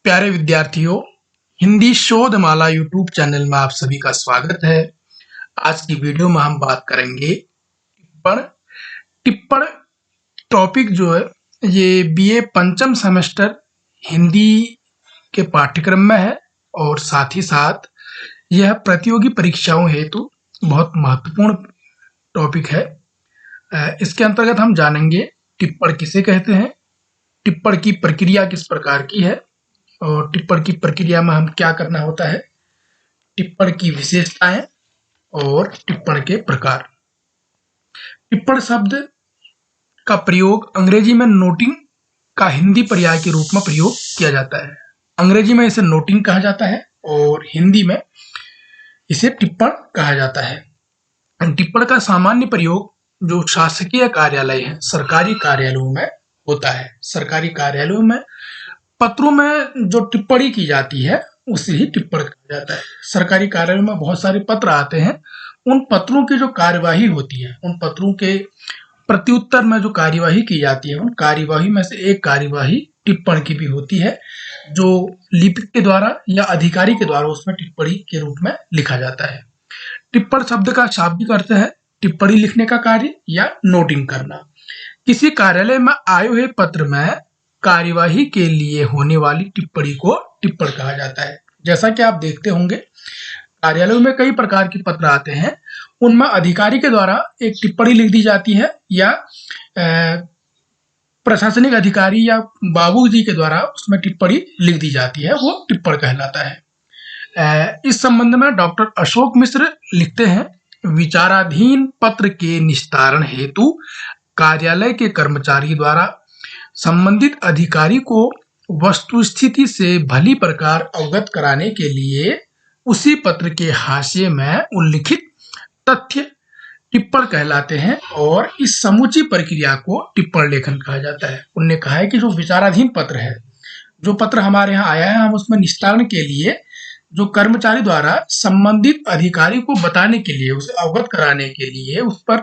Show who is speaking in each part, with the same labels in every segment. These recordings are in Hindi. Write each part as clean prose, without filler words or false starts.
Speaker 1: प्यारे विद्यार्थियों, हिंदी शोधमाला यूट्यूब चैनल में आप सभी का स्वागत है। आज की वीडियो में हम बात करेंगे टिप्पण। टिप्पण टॉपिक जो है ये बीए पंचम सेमेस्टर हिंदी के पाठ्यक्रम में है और साथ ही साथ यह प्रतियोगी परीक्षाओं हेतु बहुत महत्वपूर्ण टॉपिक है। इसके अंतर्गत हम जानेंगे टिप्पण किसे कहते हैं, टिप्पण की प्रक्रिया किस प्रकार की है और टिप्पण की प्रक्रिया में हम क्या करना होता है, टिप्पण की विशेषताएं और टिप्पण के प्रकार। टिप्पण शब्द का प्रयोग अंग्रेजी में नोटिंग का हिंदी पर्याय के रूप में प्रयोग किया जाता है। अंग्रेजी में इसे नोटिंग कहा जाता है और हिंदी में इसे टिप्पण कहा जाता है। टिप्पण का सामान्य प्रयोग जो शासकीय कार्यालय है, सरकारी कार्यालयों में होता है। सरकारी कार्यालयों में पत्रों में जो टिप्पणी की जाती है उसे ही टिप्पण कहा जाता है। सरकारी कार्यालयों में बहुत सारे पत्र आते हैं, उन पत्रों की जो कार्यवाही होती है, उन पत्रों के प्रत्युत्तर में जो कार्यवाही की जाती है, उन कार्यवाही में से एक कार्यवाही टिप्पण की भी होती है, जो लिपिक के द्वारा या अधिकारी के द्वारा उसमें टिप्पणी के रूप में लिखा जाता है। टिप्पण शब्द का शाब्दिक अर्थ है टिप्पणी लिखने का कार्य या नोटिंग करना। किसी कार्यालय में आए हुए पत्र में कार्यवाही के लिए होने वाली टिप्पणी को टिप्पण कहा जाता है। जैसा कि आप देखते होंगे कार्यालयों में कई प्रकार के पत्र आते हैं, उनमें अधिकारी के द्वारा एक टिप्पणी लिख दी जाती है या प्रशासनिक अधिकारी या बाबू जी के द्वारा उसमें टिप्पणी लिख दी जाती है, वो टिप्पण कहलाता है। इस संबंध में डॉक्टर अशोक मिश्र लिखते हैं, विचाराधीन पत्र के निस्तारण हेतु कार्यालय के कर्मचारी द्वारा संबंधित अधिकारी को वस्तुस्थिति से भली प्रकार अवगत कराने के लिए उसी पत्र के हाशिए में उल्लिखित तथ्य टिप्पण कहलाते हैं और इस समूची प्रक्रिया को टिप्पण लेखन कहा जाता है। उन्होंने कहा है कि जो विचाराधीन पत्र है, जो पत्र हमारे यहाँ आया है, हम उसमें निस्तारण के लिए जो कर्मचारी द्वारा संबंधित अधिकारी को बताने के लिए, उसे अवगत कराने के लिए उस पर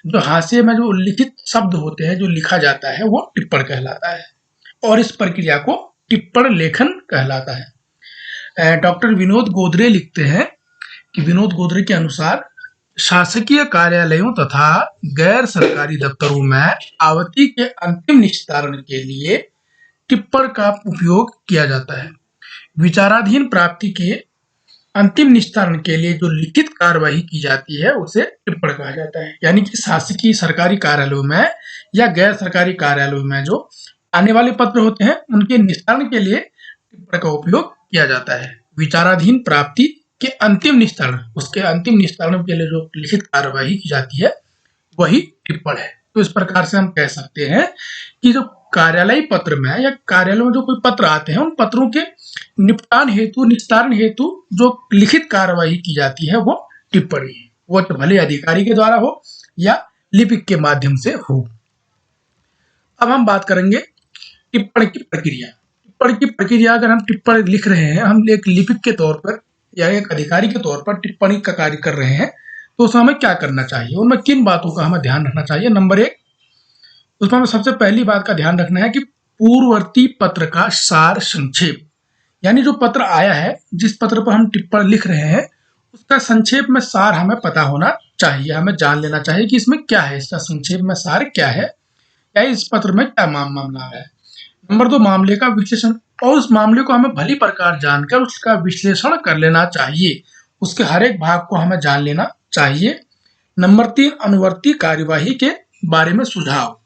Speaker 1: जो हाशिए में जो उल्लिखित शब्द होते हैं, जो लिखा जाता है, वो टिप्पण कहलाता है और इस प्रक्रिया को टिप्पण लेखन कहलाता है। डॉक्टर विनोद गोदरे लिखते हैं कि विनोद गोदरे के अनुसार शासकीय कार्यालयों तथा गैर सरकारी दफ्तरों में आवती के अंतिम निस्तारण के लिए टिप्पण का उपयोग किया जाता है। विचाराधीन प्राप्ति के अंतिम निस्तारण के लिए जो लिखित कार्यवाही की जाती है उसे टिप्पण कहा जाता है। यानी कि शासकीय सरकारी कार्यालयों में या गैर सरकारी कार्यालयों में जो आने वाले पत्र होते हैं, उनके निस्तारण के लिए टिप्पण का उपयोग किया जाता है। विचाराधीन प्राप्ति के अंतिम निस्तारण, उसके अंतिम निस्तारण के लिए जो लिखित कार्यवाही की जाती है वही टिप्पण है। तो इस प्रकार से हम कह सकते हैं कि जो कार्यालयी पत्र में या कार्यालय में जो कोई पत्र आते हैं, उन पत्रों के निपटान हेतु, निस्तारण हेतु जो लिखित कार्यवाही की जाती है वो टिप्पणी है। वो तो भले अधिकारी के द्वारा हो या लिपिक के माध्यम से हो। अब हम बात करेंगे टिप्पण की प्रक्रिया। टिप्पण की प्रक्रिया, अगर हम टिप्पणी लिख रहे हैं, हम एक लिपिक के तौर पर या एक अधिकारी के तौर पर टिप्पणी का कार्य कर रहे हैं, तो उसमें हमें क्या करना चाहिए, उनमें किन बातों का हमें ध्यान रखना चाहिए। नंबर एक, उसमें हमें सबसे पहली बात का ध्यान रखना है कि पूर्ववर्ती पत्र का सार संक्षेप, यानी जो पत्र आया है, जिस पत्र पर हम टिप्पण लिख रहे हैं, उसका संक्षेप में सार हमें पता होना चाहिए। हमें जान लेना चाहिए कि इसमें क्या है, इसका संक्षेप में सार क्या है, या इस पत्र में क्या मामला है। नंबर दो, मामले का विश्लेषण, और उस मामले को हमें भली प्रकार जानकर उसका विश्लेषण कर लेना चाहिए, उसके हर एक भाग को हमें जान लेना चाहिए। नंबर तीन, अनुवर्ती कार्यवाही के बारे में सुझाव,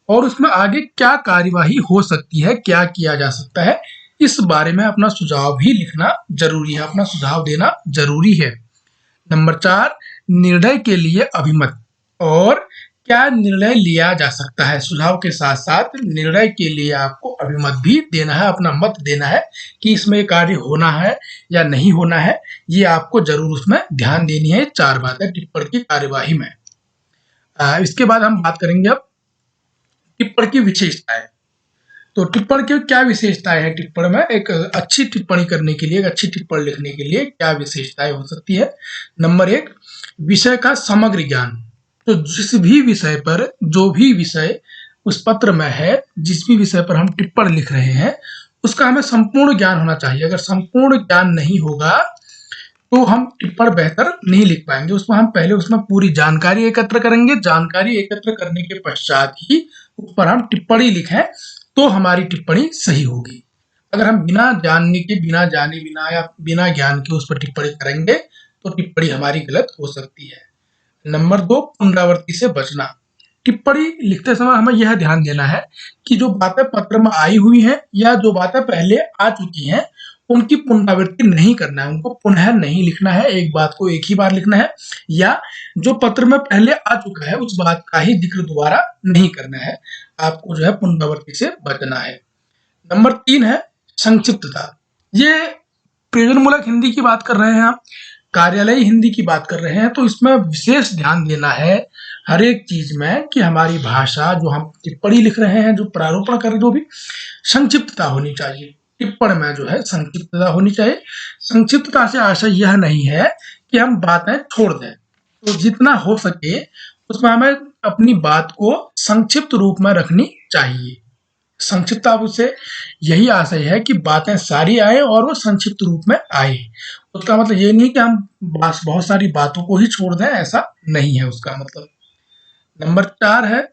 Speaker 1: और उसमें आगे क्या कार्यवाही हो सकती है, क्या किया जा सकता है, इस बारे में अपना सुझाव भी लिखना जरूरी है, अपना सुझाव देना जरूरी है। नंबर चार, निर्णय के लिए अभिमत, और क्या निर्णय लिया जा सकता है। सुझाव के साथ साथ निर्णय के लिए आपको अभिमत भी देना है, अपना मत देना है कि इसमें कार्य होना है या नहीं होना है, ये आपको जरूर उसमें ध्यान देनी है। चार बातें टिप्पण की कार्यवाही में। इसके बाद हम बात करेंगे अब टिप्पण की विशेषताएं। तो टिप्पण की क्या विशेषताएं हैं, टिप्पण में एक अच्छी टिप्पणी करने के लिए, एक अच्छी टिप्पणी लिखने के लिए क्या विशेषताएं हो सकती है। नंबर एक, विषय का समग्र ज्ञान। तो जिस भी विषय पर, जो भी विषय उस पत्र में है, जिस भी विषय पर हम टिप्पण लिख रहे हैं, उसका हमें संपूर्ण ज्ञान होना चाहिए। अगर संपूर्ण ज्ञान नहीं होगा तो हम टिप्पण बेहतर नहीं लिख पाएंगे। उसमें हम पहले उसमें पूरी जानकारी एकत्र करेंगे, जानकारी एकत्र करने के पश्चात ही उस पर हम टिप्पणी लिखें तो हमारी टिप्पणी सही होगी। अगर हम बिना जानने के, बिना जाने बिना या बिना ज्ञान के उस पर टिप्पणी करेंगे तो टिप्पणी हमारी गलत हो सकती है। नंबर 2, पुनरावृत्ति से बचना। टिप्पणी लिखते समय हमें यह ध्यान देना है कि जो बातें पत्र में आई हुई हैं या जो बातें पहले आ चुकी हैं उनकी पुनरावृत्ति नहीं करना है, उनको पुनः नहीं लिखना है, एक बात को एक ही बार लिखना है, या जो पत्र में पहले आ चुका है उस बात का ही जिक्र दोबारा नहीं करना है। आपको जो है पुनरावृत्ति से बचना है। नंबर 3 है संक्षिप्तता। ये प्रयोजनमूलक हिंदी की बात कर रहे हैं आप, कार्यालयी हिंदी की बात कर रहे हैं, तो इसमें विशेष ध्यान देना है हर एक चीज में कि हमारी भाषा, जो हम टिप्पणी लिख रहे हैं, जो प्रारूपण कर रहे हैं, जो भी संक्षिप्तता होनी चाहिए। टिप्पण में जो है संक्षिप्तता होनी चाहिए। संक्षिप्तता से आशय यह नहीं है कि हम बातें छोड़ दें, तो जितना हो सके उसमें हमें अपनी बात को संक्षिप्त रूप में रखनी चाहिए। संक्षिप्तता से यही आशय है कि बातें सारी आए और वो संक्षिप्त रूप में आए। उसका मतलब ये नहीं कि हम बहुत सारी बातों को ही छोड़ दें, ऐसा नहीं है उसका मतलब। नंबर 4 है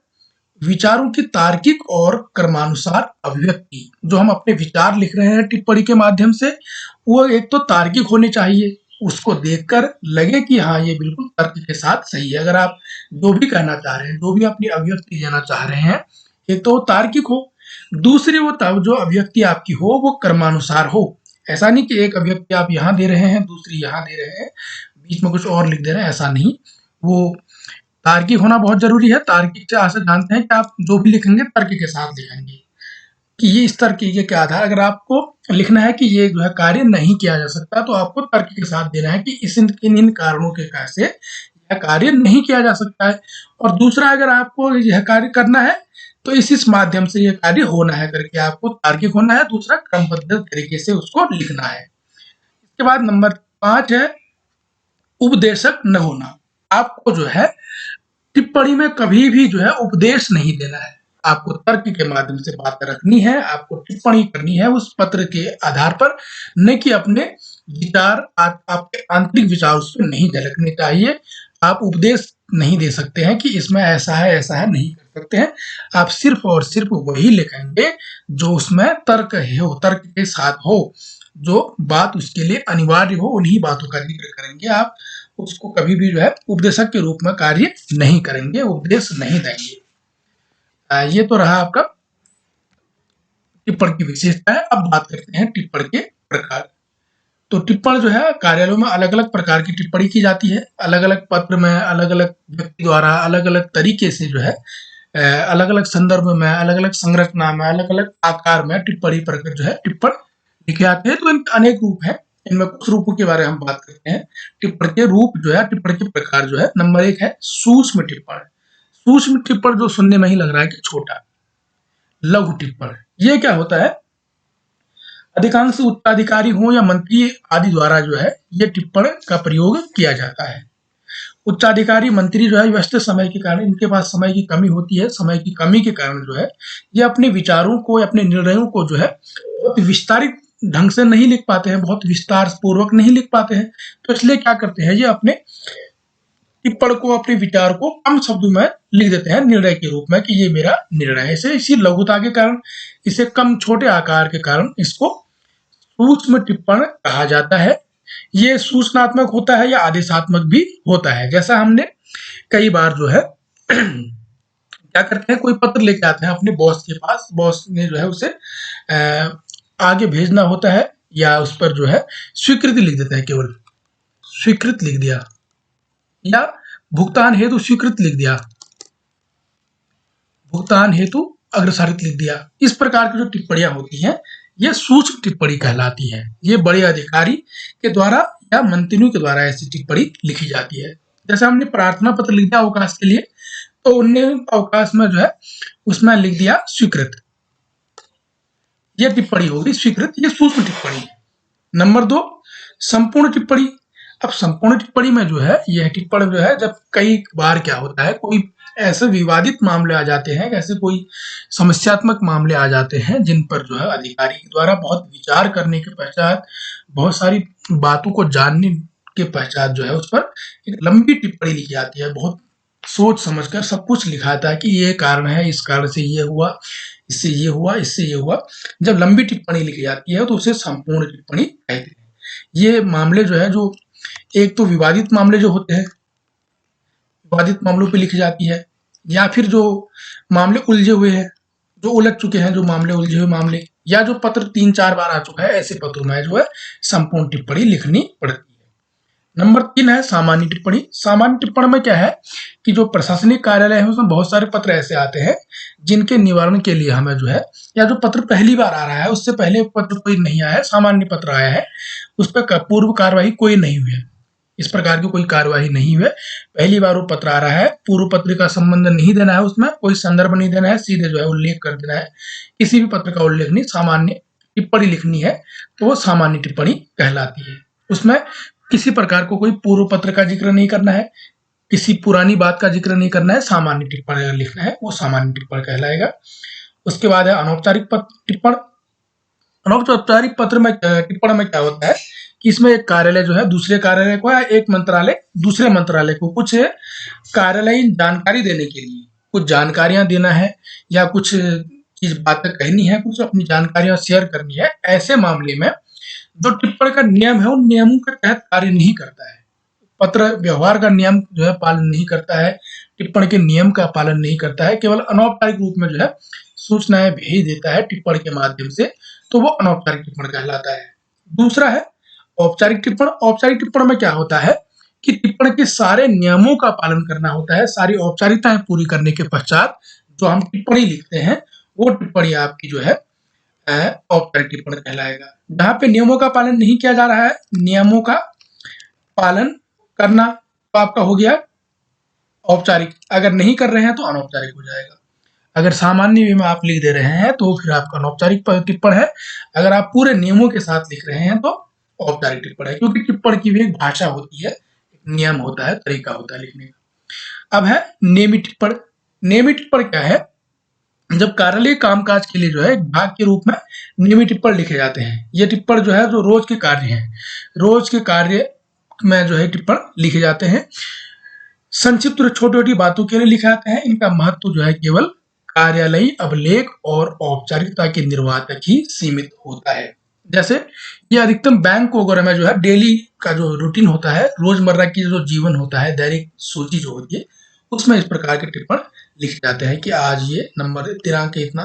Speaker 1: विचारों की तार्किक और क्रमानुसार अभिव्यक्ति। जो हम अपने विचार लिख रहे हैं टिप्पणी के माध्यम से, वो एक तो तार्किक होनी चाहिए, उसको देखकर लगे कि हाँ ये बिल्कुल तर्क के साथ सही है। अगर आप जो भी कहना चाह रहे हैं, जो भी अपनी अभिव्यक्ति देना चाह रहे हैं, एक तो तार्किक हो, दूसरी वो तब जो अभिव्यक्ति आपकी हो वो क्रमानुसार हो। ऐसा नहीं कि एक अभिव्यक्ति आप यहाँ दे रहे हैं, दूसरी यहाँ दे रहे हैं, बीच में कुछ और लिख दे रहे हैं, ऐसा नहीं। वो तार्किक होना बहुत जरूरी है। तार्किक से आप जानते हैं कि आप जो भी लिखेंगे तर्क के साथ लिखेंगे, कि ये इस तर्क के आधार, अगर आपको लिखना है कि ये जो है कार्य नहीं किया जा सकता, तो आपको तर्क के साथ देना है कि इन कारणों के कारण से यह कार्य नहीं किया जा सकता है। और दूसरा, अगर आपको यह कार्य करना है तो इस माध्यम से यह कार्य होना है करके आपको तार्किक होना है। दूसरा, क्रमबद्ध तरीके से उसको लिखना है। इसके बाद नंबर 5 है उपदेशक न होना। आपको जो है टिप्पणी में कभी भी जो है उपदेश नहीं देना है। आपको तर्क के माध्यम से बात रखनी है, आपको टिप्पणी करनी है उस पत्र के आधार पर, न कि अपने विचार, आपके आंतरिक विचार उस पर नहीं झलकने चाहिए। आप उपदेश नहीं दे सकते हैं कि इसमें ऐसा है, ऐसा है, नहीं कर सकते हैं। आप सिर्फ और सिर्फ वही लिखेंगे जो उसमें तर्क हो, तर्क के साथ हो, जो बात उसके लिए अनिवार्य हो, उन्हीं बातों का जिक्र करेंगे। आप उसको कभी भी जो है उपदेशक के रूप में कार्य नहीं करेंगे, उपदेश नहीं देंगे। ये तो रहा आपका टिप्पण की विशेषता है। अब बात करते हैं टिप्पण के प्रकार। तो टिप्पण जो है कार्यालयों में अलग अलग प्रकार की टिप्पणी की जाती है। अलग अलग पत्र में, अलग अलग व्यक्ति द्वारा अलग अलग तरीके से जो है अलग अलग संदर्भ में, अलग अलग संरचना में, अलग अलग आकार में टिप्पणी प्रकार जो है टिप्पण लिखे जाते हैं। तो इनके अनेक रूप हैं। इनमें कुछ रूपों के बारे में हम बात करते हैं। टिप्पण के रूप जो है, टिप्पण के प्रकार जो है, नंबर 1 है सूक्ष्म टिप्पण। सूक्ष्म टिप्पण जो सुनने में ही लग रहा है कि छोटा। लघु टिप्पण, ये क्या होता है? अधिकांश उच्चाधिकारी हो या मंत्री आदि द्वारा जो है ये टिप्पण का प्रयोग किया जाता है। उच्चाधिकारी, मंत्री जो है व्यस्त समय के कारण, इनके पास समय की कमी होती है। समय की कमी के कारण जो है ये अपने विचारों को, अपने निर्णयों को जो है बहुत विस्तारित ढंग से नहीं लिख पाते हैं, बहुत विस्तार पूर्वक नहीं लिख पाते हैं। तो इसलिए क्या करते हैं, ये अपने टिप्पण को, अपने विचार को कम शब्दों में लिख देते हैं निर्णय के रूप में कि ये मेरा निर्णय है। इसी लघुता के कारण, इसे कम छोटे आकार के कारण इसको सूक्ष्म टिप्पण कहा जाता है। ये सूचनात्मक होता है या आदेशात्मक भी होता है। जैसा हमने कई बार जो है क्या करते हैं, कोई पत्र लेके आते हैं अपने बॉस के पास, बॉस ने जो है उसे आगे भेजना होता है, या उस पर जो है स्वीकृति लिख देते हैं, केवल स्वीकृत लिख दिया, या भुगतान हेतु स्वीकृत लिख दिया, भुगतान हेतु अग्रसारित लिख दिया। इस प्रकार की जो टिप्पणियां होती हैं ये सूक्ष्म टिप्पणी कहलाती है। ये बड़े अधिकारी के द्वारा या मंत्रियों के द्वारा ऐसी टिप्पणी लिखी जाती है। जैसे हमने प्रार्थना पत्र लिख दिया अवकाश के लिए, तो उनने अवकाश में जो है उसमें लिख दिया स्वीकृत, यह टिप्पणी होगी स्वीकृत, ये सूक्ष्म टिप्पणी है। नंबर 2 संपूर्ण टिप्पणी। अब संपूर्ण टिप्पणी में जो है यह टिप्पण जो है, जब कई बार क्या होता है, कोई ऐसे विवादित मामले आ जाते हैं, ऐसे कोई समस्यात्मक मामले आ जाते हैं जिन पर जो है अधिकारी के द्वारा बहुत विचार करने के पश्चात, बहुत सारी बातों को जानने के पश्चात जो है उस पर एक लंबी टिप्पणी लिखी जाती है। बहुत सोच समझकर सब कुछ लिखा आता है कि ये कारण है, इस कारण से ये हुआ, इससे ये हुआ, इससे ये हुआ। जब लंबी टिप्पणी लिखी जाती है तो उसे संपूर्ण टिप्पणी कहते हैं। ये मामले जो है, जो एक तो विवादित मामले जो होते हैं, विवादित मामलों पे लिखी जाती है, या फिर जो मामले उलझे हुए हैं, जो उलझ चुके हैं, जो मामले उलझे हुए मामले, या जो पत्र 3-4 बार आ चुका है, ऐसे पत्रों में जो है संपूर्ण टिप्पणी लिखनी पड़ती है। नंबर 3 है सामान्य टिप्पणी। सामान्य टिप्पणी में क्या है कि जो प्रशासनिक कार्यालय है उसमें बहुत सारे पत्र ऐसे आते हैं जिनके निवारण के लिए हमें जो है, या जो पत्र पहली बार आ रहा है, उससे पहले पत्र कोई नहीं आया है, सामान्य पत्र आया है, उस पर पूर्व कार्यवाही कोई नहीं हुई है, इस प्रकार की कोई कार्यवाही नहीं हुई है, पहली बार वो पत्र आ रहा है, पूर्व पत्र का संबंध नहीं देना है, उसमें कोई संदर्भ नहीं देना है, सीधे जो है उल्लेख कर देना है, किसी भी पत्र का उल्लेख नहीं, सामान्य टिप्पणी लिखनी है तो वो सामान्य टिप्पणी कहलाती है। उसमें किसी प्रकार को कोई पूर्व पत्र का जिक्र नहीं करना है, किसी पुरानी बात का जिक्र नहीं करना है, सामान्य टिप्पण अगर लिखना है वो सामान्य टिप्पण कहलाएगा। उसके बाद है अनौपचारिक टिप्पण। अनौपचारिक पत्र में टिप्पण में क्या होता है कि इसमें एक कार्यालय जो है दूसरे कार्यालय को, या एक मंत्रालय दूसरे मंत्रालय को कुछ कार्यालयीन जानकारी देने के लिए कुछ जानकारियां देना है, या कुछ चीज बातें कहनी है, कुछ अपनी जानकारियां शेयर करनी है, ऐसे मामले में जो टिप्पण का नियम है उन नियमों के तहत कार्य नहीं करता है। पत्र व्यवहार का नियम जो है पालन नहीं करता है, टिप्पण के नियम का पालन नहीं करता है, केवल अनौपचारिक रूप में जो है सूचनाएं भेज देता है टिप्पण के माध्यम से, तो वो अनौपचारिक टिप्पण कहलाता है। दूसरा है औपचारिक टिप्पण। औपचारिक टिप्पण में क्या होता है कि टिप्पण के सारे नियमों का पालन करना होता है, सारी औपचारिकताएं पूरी करने के पश्चात जो हम टिप्पणी लिखते हैं वो टिप्पणी आपकी जो है औपचारिक टिप्पण कहलाएगा। जहां पे नियमों का पालन नहीं किया जा रहा है, नियमों का पालन करना तो आपका हो गया औपचारिक, अगर नहीं कर रहे हैं तो अनौपचारिक हो जाएगा। अगर सामान्य वे में आप लिख दे रहे हैं तो फिर आपका अनौपचारिक टिप्पण है, अगर आप पूरे नियमों के साथ लिख रहे हैं तो औपचारिक टिप्पण है, क्योंकि टिप्पण की भी एक भाषा होती है, एक नियम होता है, तरीका होता है लिखने का। अब है नियमित टिप्पण। नियमित टिप्पण क्या है, जब कार्यालयीय कामकाज के लिए जो है एक भाग के रूप में नियमित टिप्पण लिखे जाते हैं। ये टिप्पण जो है जो रोज के कार्य हैं, रोज के कार्य में जो है टिप्पण लिखे जाते हैं, संक्षिप्त और छोटी छोटी बातों के लिए लिखे जाते हैं। इनका महत्व जो है केवल कार्यालयीय अभिलेख और औपचारिकता के निर्वाह तक ही सीमित होता है। जैसे ये अधिकतम बैंक वगैरह में जो है डेली का जो रूटीन होता है, रोजमर्रा की जो जीवन होता है, दैनिक सूची जो होती है, उसमें इस प्रकार के टिप्पण लिखे जाते हैं कि आज ये नंबर दिनांक इतना,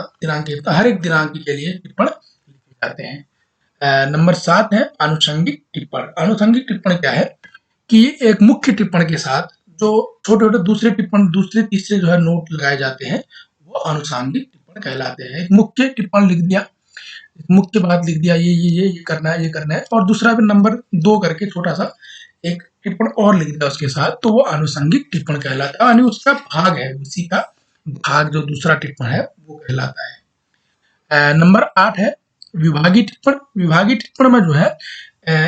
Speaker 1: हर एक दिनांक के लिए टिप्पण लिखे जाते हैं। नंबर 7 है आनुषंगिक टिप्पण। आनुषंगिक टिप्पण क्या है कि एक मुख्य टिप्पण के साथ जो छोटे छोटे दूसरे टिप्पण, दूसरे तीसरे जो है नोट लगाए जाते हैं, वो आनुषंगिक टिप्पण कहलाते हैं। एक मुख्य टिप्पण लिख दिया, मुख्य बात लिख दिया, ये करना है, ये करना है, और दूसरा भी नंबर 2 करके छोटा सा एक टिप्पण और लिख दिया उसके साथ, तो वो आनुषंगिक टिप्पण कहलाता है, यानी उसका भाग है, उसी का भाग जो दूसरा टिप्पण है वो कहलाता है। नंबर 8 है विभागीय टिप्पण। विभागीय टिप्पण में जो है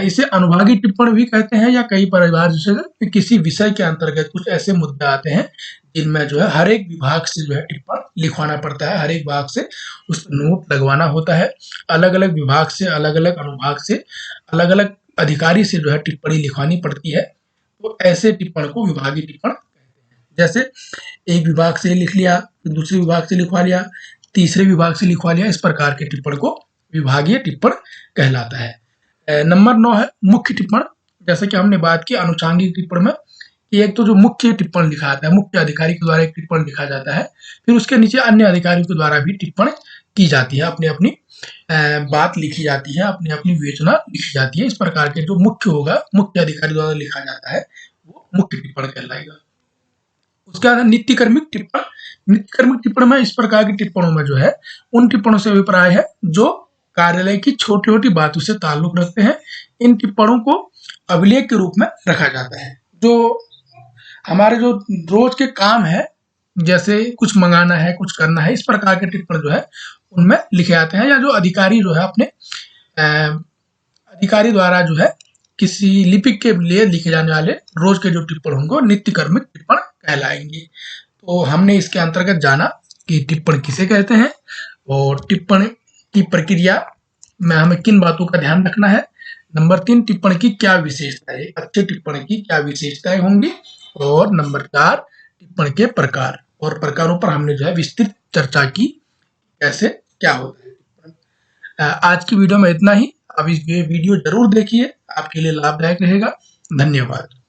Speaker 1: इसे अनुभागीय टिप्पण भी कहते हैं, या कई परिवार जैसे किसी विषय के अंतर्गत कुछ ऐसे मुद्दे आते हैं जिनमें जो है हर एक विभाग से जो है टिप्पण लिखवाना पड़ता है, हर एक विभाग से उस नोट लगवाना होता है, अलग अलग विभाग से, अलग अलग अनुभाग से, अलग अलग अधिकारी से जो है टिप्पणी लिखवानी पड़ती है, तो ऐसे टिप्पण को विभागीय टिप्पण कहते हैं। जैसे एक विभाग से लिख लिया, दूसरे विभाग से लिखवा लिया, तीसरे विभाग से लिखवा लिया, इस प्रकार के टिप्पण को विभागीय टिप्पण कहलाता है। नंबर 9 है मुख्य टिप्पण। जैसे कि हमने बात की अनुषंगिक टिप्पण में, एक तो जो मुख्य टिप्पण लिखा जाता है, मुख्य अधिकारी के द्वारा एक टिप्पण लिखा जाता है, फिर उसके नीचे अन्य अधिकारियों के द्वारा भी टिप्पण की जाती है, अपनी अपनी बात लिखी जाती है, अपनी अपनी विवेचना लिखी जाती है। इस प्रकार के जो मुख्य होगा, मुख्य अधिकारी द्वारा लिखा जाता है, वो मुख्य टिप्पण कहलाएगा। उसके बाद नित्यकर्मिक टिप्पण। नित्यकर्मिक टिप्पण में इस प्रकार की टिप्पणों में जो है उन टिप्पणों से अभिप्राय है जो कार्यालय की छोटी छोटी बातों से ताल्लुक रखते हैं। इन टिप्पणों को अभिलेख के रूप में रखा जाता है। जो हमारे जो रोज के काम है, जैसे कुछ मंगाना है, कुछ करना है, इस प्रकार के टिप्पण जो है उनमें लिखे जाते हैं, या जो अधिकारी जो है अपने अधिकारी द्वारा जो है किसी लिपिक के लिए लिखे जाने वाले रोज के जो टिप्पण होंगे नित्यकर्मिक टिप्पण कहलाएंगे। तो हमने इसके अंतर्गत जाना कि टिप्पण किसे कहते हैं और टिप्पण की प्रक्रिया में हमें किन बातों का ध्यान रखना है। नंबर 3, टिप्पण की क्या विशेषताएं, अच्छे टिप्पण की क्या विशेषताएं होंगी। और नंबर 4, टिप्पण के प्रकार और प्रकारों पर हमने जो है विस्तृत चर्चा की, कैसे क्या होता है टिप्पण। आज की वीडियो में इतना ही। अब इस ये वीडियो जरूर देखिए, आपके लिए लाभदायक रहेगा। धन्यवाद।